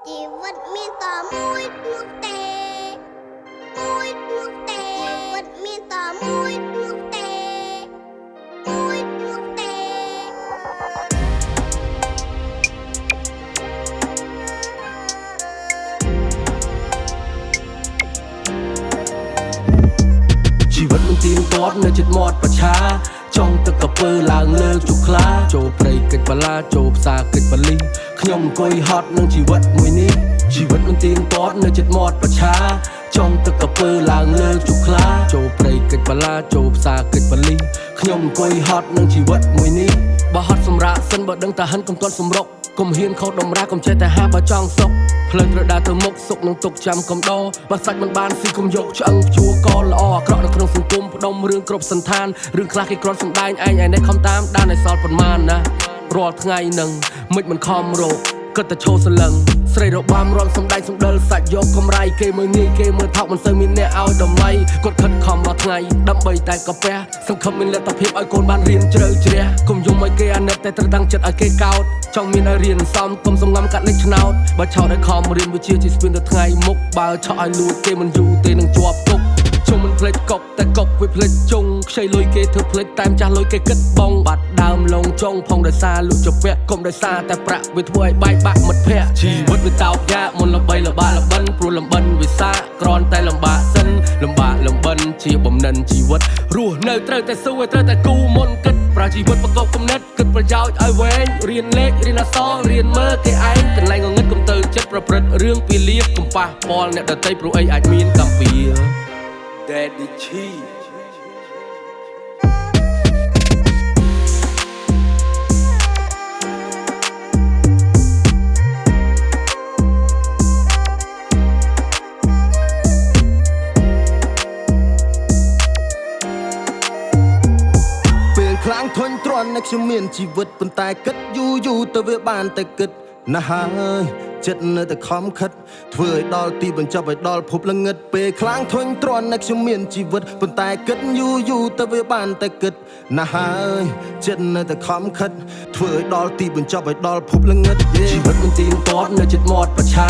ជីវិតមានតែមួយនោះទេមួយនោះទេជីវិតមានតែមួយនោះទេមួយនោះទេជីវិតមិនទៀងទាត់នៅជិតមាត់ប្រឆាចង់ទឹកកពើឡើងលើជុកខ្លាចូលព្រៃកិច្ចបលាចូលផ្សារកិច្ចបលីខ្ញុំអង្គុយហត់នឹងជីវិតមួយនេះជីវិតមិនទៀងទាត់នៅជិតមាត់ប្រឆាចង់ទឹកកពើឡើងលើជុកខ្លាចូលព្រៃកិច្ចបលាចូលផ្សារកិច្ចបលីខ្ញុំអង្គុយហត់នឹងជីវិតមួយនេះបើហត់សម្រាកសិនបើដឹងតែហិនកុំទាន់សម្រុកកុំហ៊ានខុសដំរាកុំចេះតែហាបើចង់សុកផ្លូវត្រូវដើរទៅមុខសុកនឹងទុកចាំកំដោបើសាច់មិនបានស៊ីកុំយកឆ្អឹងជួកល្អអាក្រក់នៅក្នុងសង្គមផ្ដុំរឿងគ្រប់សន្តានរឿងខ្លះគេគ្រាន់សម្ដែងឯងនេះខំតាមដានឲ្យសល់ប៉ុន្មានណារាល់ថ្ងៃនឹងមិនខំរកគិតតែឈោសលឹងស្រីរបាំរំសំដែងសំដិលសាច់យកកំរៃគេមើលងាយគេមើលថោកមិនសូវមានអ្នកឲ្យតម្លៃគាត់ខិតខំរាល់ថ្ងៃដើម្បីតែកាពះសង្ឃឹមមានលទ្ធភាពឲ្យកូនបានរៀនជ្រៅជ្រះកុំយំឲ្យគេអាណិតតែត្រូវតាំងចិត្តឲ្យគេកោតចង់មានឲ្យរៀនសំកុំសំងំកាត់លេខឆ្នោតបើឆោតឲ្យខំរៀនវិជ្ជាជាស្ពានទៅថ្ងៃមុខបើឆក់ឲ្យលួចគេមិនយូរទេនឹងជាប់គុកជុំមិនភ្លេចកប់តែកប់វាភ្លេចជុងខ្ចីលុយគេធ្វើភ្លេចតែចាស់លុយគេគិតបងបាត់ដើមលងចុងផងដោយសារលុចចពាក់កុំដោយសារតែប្រាក់វាធ្វើឲ្យបែកបាក់មិត្តភ័ក្តិជីវិតវាតោកយ៉ាកមុនល្បីល្បាល្បិនព្រោះលំបិនវាសាក្រនតែលំបាកសិនលំបាកលំបិនជាបំណិនជីវិតរស់នៅត្រូវតែស៊ូឲ្យត្រូវតែគូមុនគិតប្រើជីវិតប្រកបគំនិតគិតប្រយោជន៍ឲ្យវែងរៀនលេខរៀនអក្សររៀនមើលគេឯងកន្លែងងងឹតកុំទៅចិត្តប្រព្រឹត្តរឿងពីលៀបកុំប៉ះពាល់អ្នកដទៃព្រោះអីអាចមានកម្មពៀDaddy Chiខ្លាំងធន់ទ្រាំនៅខ្ញុំមានជីវិតប៉ុន្តែគិតយូរទៅវាបានតែគិតណាស់ហើយចិត្តនៅតែខំខិតធ្វើឲ្យដល់ទីបញ្ចប់ឲ្យដល់ភពល្ងឹតពេលខ្លាំងធន់ទ្រាំនៅខ្ញុំមានជីវិតប៉ុន្តែគិតយូរទៅវាបានតែគិតណាស់ហើយចិត្តនៅតែខំខិតធ្វើឲ្យដល់ទីបញ្ចប់ឲ្យដល់ភពល្ងឹតជីវិតមិនទៀងទាត់នៅជិតមាត់ប្រឆា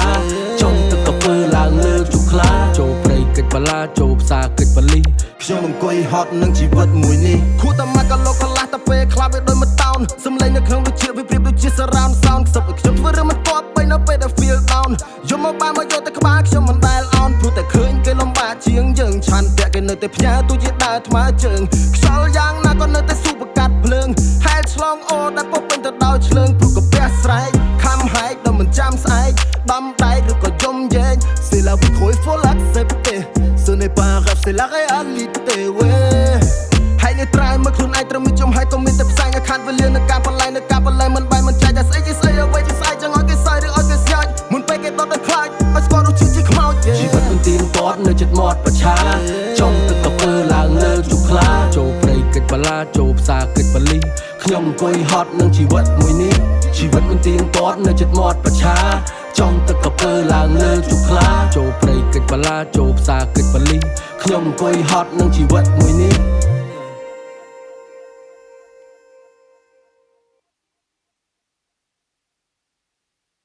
ចង់ទឹកកពើឡើងលើជុកខ្លាចូលព្រៃកិច្ចបលាចូលផ្សារកិច្ចបលីខ្ញុំអង្គុយហត់នឹងជីវិតមួយនេះខួរតែមកកលោកកន្លះតែពេលខ្លះវាដូចមួយតោនសំឡេងនៅក្នុងវិជាវាប្រៀបដូចជា surround sound ខ្សឹបឲ្យខ្ញុំធ្វើរឿងមិនទាប់បីនៅពេលដែល feel down យំមកបានមកយកតែក្បាលខ្ញុំមិនដែលអោនព្រោះតែឃើញគេលំបាកជាងយើងឆាន់ពាក់គេនៅតែផ្ញើទូជាដើរថ្មើរជើងខ្យល់យ៉ាងណាក៏នៅតែស៊ូបកាត់ភ្លើងហែលឆ្លងអូដែលពុកពេញទៅដោយឆ្លើងព្រោះកាពះស្រែកខំហែកដល់មិនចាំស្អែកដំដែកឬក៏យំយែង C'est la vie trop il faut l'accepter Ce n'est pas un rêve c'est la réalité ouais ហើយនេះត្រៃមកខ្លួនឯងត្រូវមានចំហើយក៏មានតែផ្សាយនៅខាត់វេលានៅការបលែងនៅការបលែងមិនបែរមិនចាច់តែស្អីជាស្អីអ្វីជាស្អីចឹងឲ្យគេសើចឬឲ្យគេស្ញាច់មុនពេលគេដុតឲ្យខ្លាចឲ្យស្គាល់រសជាតិជាខ្មោចជីវិតមិនទៀងទាត់នៅជិតមាត់ប្រឆាចង់ទឹកកពើឡើងលើជុកខ្លាចូលព្រៃកិច្ចបលាចូលផ្សារកិច្ចបលីខ្ញុំអង្គុយហត់នឹងជីវិតមួយនេះជីវិតមិនទៀងទាត់នៅជិតមាត់ប្រឆាចង់ទឹកកពើឡើងលើជុកខ្លាចូលព្រៃកិច្ចបលាចូលផ្សារកិច្ចបលីខ្ញុំអង្គុយហត់នឹងជីវិតមួយនេះ